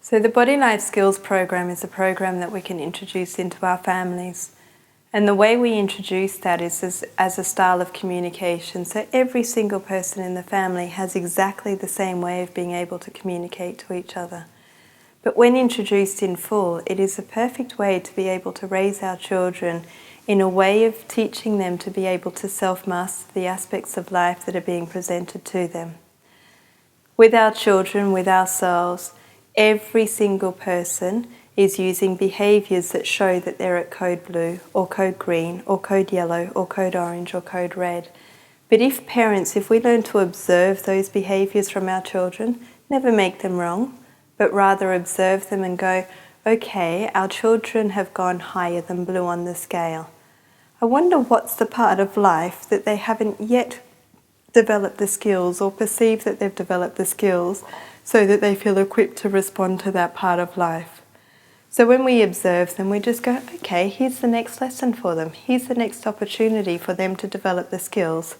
So the Body Life Skills program is a program that we can introduce into our families. And the way we introduce that is as a style of communication. So every single person in the family has exactly the same way of being able to communicate to each other. But when introduced in full, it is a perfect way to be able to raise our children in a way of teaching them to be able to self-master the aspects of life that are being presented to them. With our children, with ourselves, every single person is using behaviours that show that they're at code blue or code green or code yellow or code orange or code red. But if we learn to observe those behaviours from our children, never make them wrong, but rather observe them and go, okay, our children have gone higher than blue on the scale. I wonder what's the part of life that they haven't yet developed the skills or perceive that they've developed the skills so that they feel equipped to respond to that part of life. So when we observe them, we just go, okay, here's the next lesson for them. Here's the next opportunity for them to develop the skills.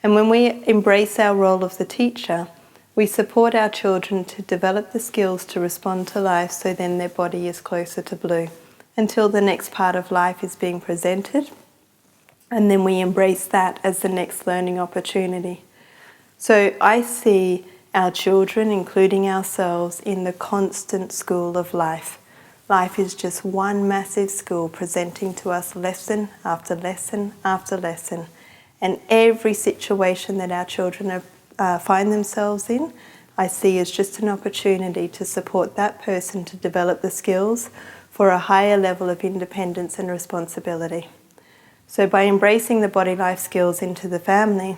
And when we embrace our role of the teacher, we support our children to develop the skills to respond to life so then their body is closer to blue until the next part of life is being presented. And then we embrace that as the next learning opportunity. So I see our children, including ourselves, in the constant school of life. Life is just one massive school presenting to us lesson after lesson after lesson. And every situation that our children find themselves in, I see as just an opportunity to support that person to develop the skills for a higher level of independence and responsibility. So by embracing the body life skills into the family,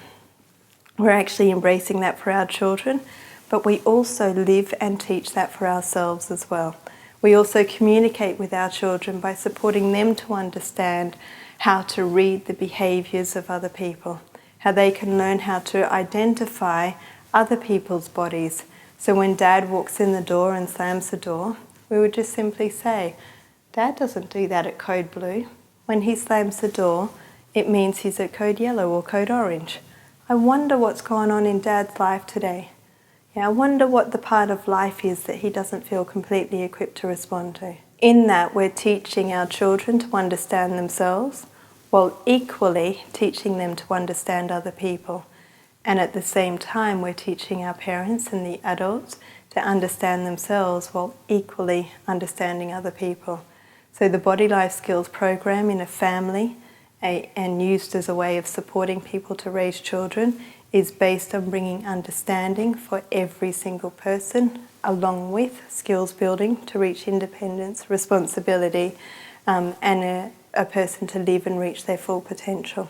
we're actually embracing that for our children, but we also live and teach that for ourselves as well. We also communicate with our children by supporting them to understand how to read the behaviours of other people, how they can learn how to identify other people's bodies. So when Dad walks in the door and slams the door, we would just simply say, Dad doesn't do that at code blue. When he slams the door, it means he's at code yellow or code orange. I wonder what's going on in Dad's life today. I wonder what the part of life is that he doesn't feel completely equipped to respond to. In that, we're teaching our children to understand themselves, while equally teaching them to understand other people. And at the same time, we're teaching our parents and the adults to understand themselves while equally understanding other people. So the Body Life Skills program in a family and used as a way of supporting people to raise children is based on bringing understanding for every single person, along with skills building to reach independence, responsibility, and a person to live and reach their full potential.